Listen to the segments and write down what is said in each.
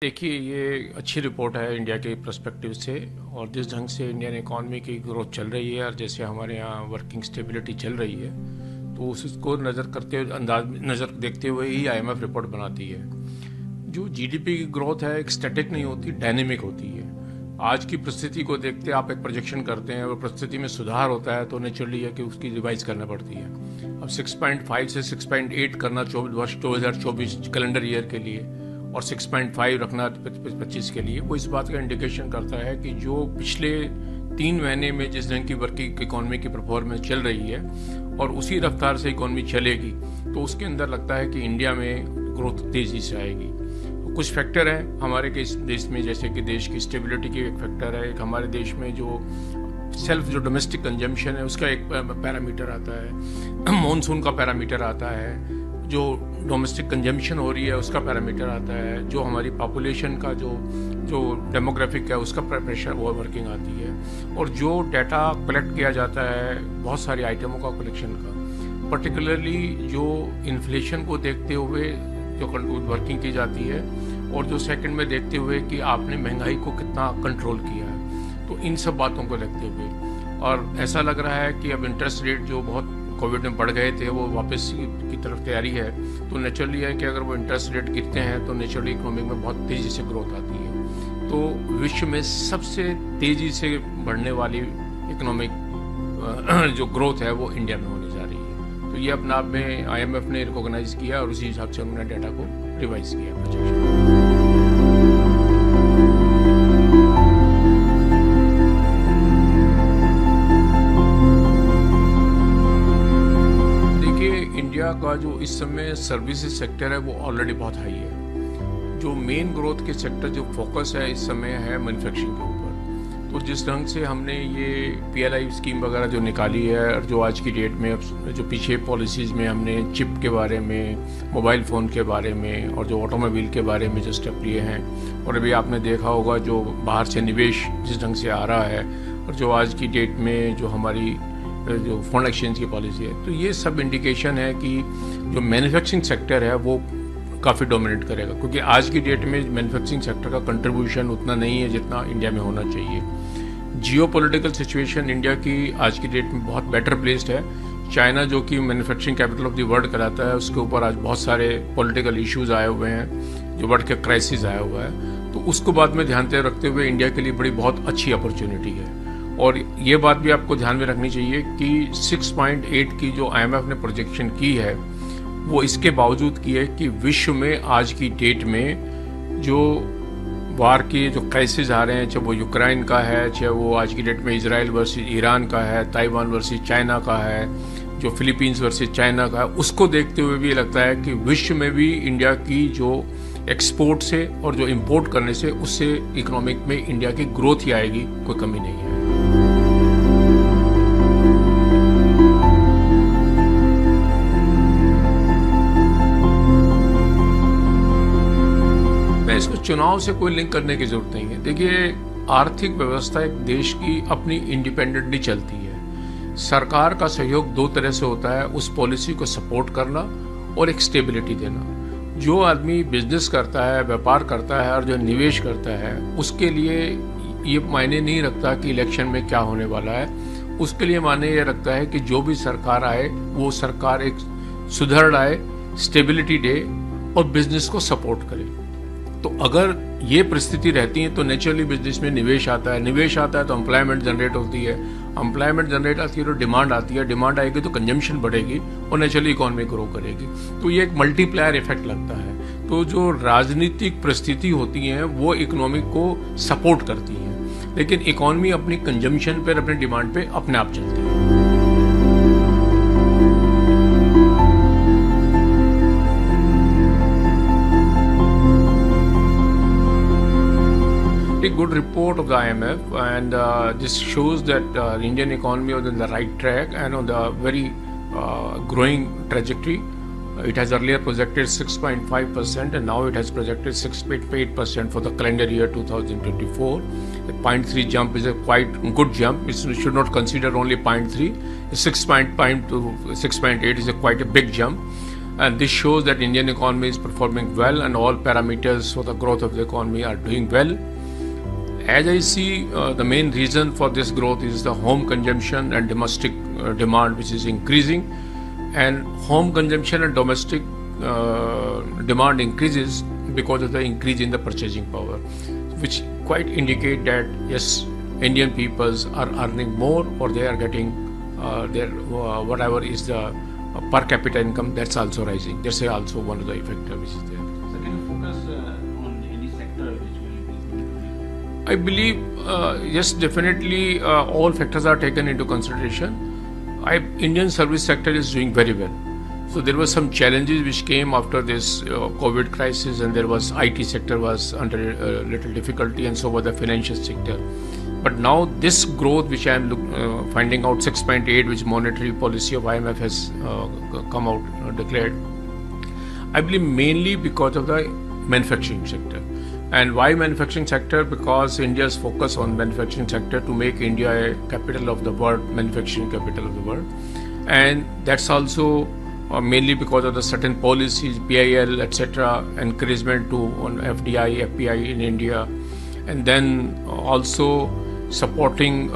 देखिए, ये अच्छी रिपोर्ट है इंडिया के पर्सपेक्टिव से। और जिस ढंग से इंडियन इकॉनमी की ग्रोथ चल रही है और जैसे हमारे यहाँ वर्किंग स्टेबिलिटी चल रही है, तो उसको नज़र देखते हुए ही आईएमएफ रिपोर्ट बनाती है। जो जीडीपी की ग्रोथ है एक स्टैटिक नहीं होती, डायनेमिक होती है। आज की परिस्थिति को देखते आप एक प्रोजेक्शन करते हैं और परिस्थिति में सुधार होता है तो नेचुरली है कि उसकी रिवाइज करना पड़ती है। अब 6.5 से 6.8 करना वर्ष 2024 कैलेंडर ईयर के लिए और 6.5 रखना 25 के लिए, वो इस बात का इंडिकेशन करता है कि जो पिछले 3 महीने में जिस ढंग की वर्किंग इकोनॉमी की परफॉर्मेंस चल रही है और उसी रफ्तार से इकोनॉमी चलेगी तो उसके अंदर लगता है कि इंडिया में ग्रोथ तेजी से आएगी। कुछ फैक्टर हैं हमारे के इस देश में, जैसे कि देश की स्टेबिलिटी की एक फैक्टर है। एक हमारे देश में जो जो डोमेस्टिक कंजम्पशन है उसका एक पैरामीटर आता है, मॉनसून का पैरामीटर आता है, जो डोमेस्टिक कंजम्पशन हो रही है उसका पैरामीटर आता है, जो हमारी पॉपुलेशन का जो डेमोग्राफिक है उसका प्रेशर वो वर्किंग आती है, और जो डाटा कलेक्ट किया जाता है बहुत सारी आइटमों का कलेक्शन का, पर्टिकुलरली जो इन्फ्लेशन को देखते हुए जो वर्किंग की जाती है, और जो सेकंड में देखते हुए कि आपने महंगाई को कितना कंट्रोल किया है। तो इन सब बातों को देखते हुए और ऐसा लग रहा है कि अब इंटरेस्ट रेट जो बहुत कोविड में बढ़ गए थे वो वापस की तरफ तैयारी है, तो नेचुरली है कि अगर वो इंटरेस्ट रेट गिरते हैं तो नेचुरली इकोनॉमी में बहुत तेज़ी से ग्रोथ आती है। तो विश्व में सबसे तेज़ी से बढ़ने वाली इकोनॉमिक जो ग्रोथ है वो इंडिया में होने जा रही है। तो ये अपने आप में आईएमएफ ने रिकॉग्नाइज किया और उसी हिसाब से उन्होंने डाटा को रिवाइज किया प्रोजेक्शन। इंडिया का जो इस समय सर्विसेज सेक्टर है वो ऑलरेडी बहुत हाई है। जो मेन ग्रोथ के सेक्टर जो फोकस है इस समय है मैन्युफैक्चरिंग के ऊपर। तो जिस ढंग से हमने ये पीएलआई स्कीम वगैरह जो निकाली है और जो आज की डेट में जो पीछे पॉलिसीज़ में हमने चिप के बारे में, मोबाइल फ़ोन के बारे में और जो ऑटोमोबाइल के बारे में जो स्टेप लिए हैं, और अभी आपने देखा होगा जो बाहर से निवेश जिस ढंग से आ रहा है, और जो आज की डेट में जो हमारी जो फॉरेन एक्सचेंज की पॉलिसी है, तो ये सब इंडिकेशन है कि जो मैन्युफैक्चरिंग सेक्टर है वो काफ़ी डोमिनेट करेगा, क्योंकि आज की डेट में मैन्युफैक्चरिंग सेक्टर का कंट्रीब्यूशन उतना नहीं है जितना इंडिया में होना चाहिए। जियोपॉलिटिकल सिचुएशन इंडिया की आज की डेट में बहुत बेटर प्लेस्ड है। चाइना जो कि manufacturing capital of the world कहलाता है, उसके ऊपर आज बहुत सारे पॉलिटिकल इश्यूज आए हुए हैं, जो वर्ल्ड के क्राइसिस आया हुआ है, तो उसको बाद में ध्यान में रखते हुए इंडिया के लिए बहुत अच्छी अपॉर्चुनिटी है। और ये बात भी आपको ध्यान में रखनी चाहिए कि 6.8 की जो आईएमएफ ने प्रोजेक्शन की है वो इसके बावजूद की है कि विश्व में आज की डेट में जो वार के जो क्राइसिस आ रहे हैं, चाहे वो यूक्रेन का है, चाहे वो आज की डेट में इजराइल वर्सेस ईरान का है, ताइवान वर्सेस चाइना का है, जो फिलीपींस वर्सेस चाइना का है, उसको देखते हुए भी लगता है कि विश्व में भी इंडिया की जो एक्सपोर्ट से और जो इंपोर्ट करने से उससे इकोनॉमिक में इंडिया की ग्रोथ ही आएगी, कोई कमी नहीं है। इसको चुनाव से कोई लिंक करने की जरूरत नहीं है। देखिए, आर्थिक व्यवस्था एक देश की अपनी इंडिपेंडेंटली चलती है। सरकार का सहयोग 2 तरह से होता है, उस पॉलिसी को सपोर्ट करना और एक स्टेबिलिटी देना। जो आदमी बिजनेस करता है, व्यापार करता है और जो निवेश करता है, उसके लिए ये मायने नहीं रखता कि इलेक्शन में क्या होने वाला है। उसके लिए मायने ये रखता है कि जो भी सरकार आए वो सरकार एक सुधर आए, स्टेबिलिटी दे और बिजनेस को सपोर्ट करे। तो अगर ये परिस्थिति रहती है तो नेचुरली बिजनेस में निवेश आता है, निवेश आता है तो एम्प्लॉयमेंट जनरेट होती है, एम्प्लॉयमेंट जनरेट आती है तो डिमांड आती है, डिमांड आएगी तो कंजम्पशन बढ़ेगी और नेचुरली इकोनॉमी ग्रो करेगी। तो ये एक मल्टीप्लायर इफेक्ट लगता है। तो जो राजनीतिक परिस्थिति होती हैं वो इकोनॉमी को सपोर्ट करती हैं, लेकिन इकोनॉमी अपनी कंजम्पशन पर, अपनी डिमांड पे अपने आप चलती है। A good report of the IMF, and this shows that Indian economy was on the right track and on the very growing trajectory. It has earlier projected 6.5% and now it has projected 6.8% for the calendar year 2024. The 0.3 jump is a quite good jump. We should not consider only 0.3. 6.5 to 6.8 is quite a big jump. And this shows that Indian economy is performing well and all parameters for the growth of the economy are doing well. As I see, the main reason for this growth is the home consumption and domestic demand, which is increasing. And home consumption and domestic demand increases because of the increase in the purchasing power, which quite indicate that yes, Indian peoples are earning more, or they are getting their whatever is the per capita income, that's also rising. That's also one of the factors which is there. So can you focus on any sector which will be? I believe yes, definitely all factors are taken into consideration. Indian service sector is doing very well. So there were some challenges which came after this COVID crisis, and there was IT sector was under little difficulty, and so was the financial sector. But now this growth, which I am finding out 6.8, which monetary policy of IMF has come out declared, I believe mainly because of the manufacturing sector. And why manufacturing sector? Because India's focus on manufacturing sector to make India a capital of the world, manufacturing capital of the world, and that's also mainly because of the certain policies, PIL, etc., encouragement to on FDI, FPI in India, and then also supporting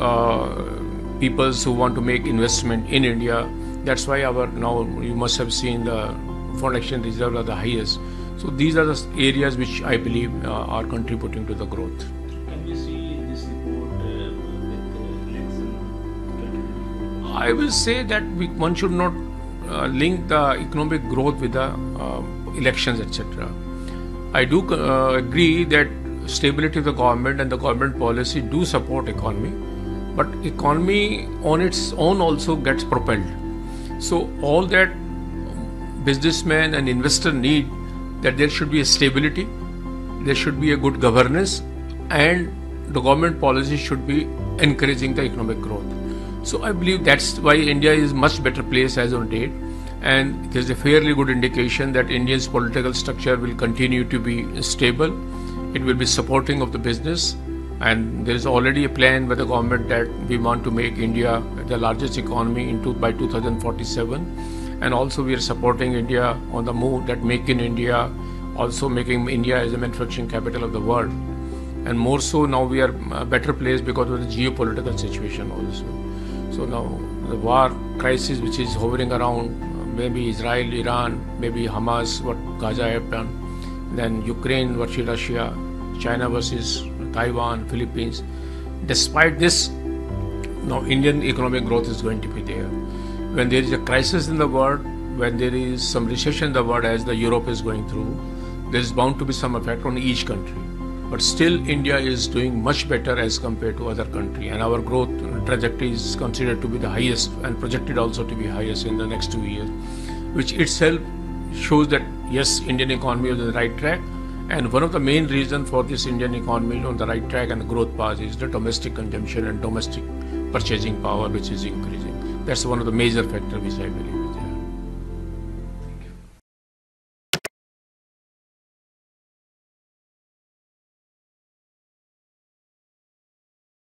peoples who want to make investment in India. That's why our now you must have seen the foreign exchange reserve are the highest. So these are the areas which I believe are contributing to the growth. Can we see this report with election? I will say that one should not link the economic growth with the elections, etc. I do agree that stability of the government and the government policy do support economy, but economy on its own also gets propelled. So all that businessmen and investor need, that there should be a stability, there should be a good governance, and the government policy should be encouraging the economic growth. So I believe that's why India is much better placed as on date, and there's a fairly good indication that India's political structure will continue to be stable. It will be supporting of the business, and there is already a plan by the government that we want to make India the largest economy by 2047. And also we are supporting India on the move that Make in India, also making India as a manufacturing capital of the world. And more so now we are better placed because of the geopolitical situation also. So now the war crisis which is hovering around, maybe Israel, Iran, maybe Hamas, what Gaza happened, then Ukraine versus Russia, China versus Taiwan, Philippines. Despite this, now Indian economic growth is going to be there. When there is a crisis in the world, when there is some recession in the world as the Europe is going through, there is bound to be some effect on each country. But still India is doing much better as compared to other countries, and our growth trajectory is considered to be the highest and projected also to be highest in the next 2 years, which itself shows that yes, Indian economy is on the right track. And one of the main reasons for this Indian economy on the right track and the growth path is the domestic consumption and domestic purchasing power which is increasing. That's one of the major factors which I believe.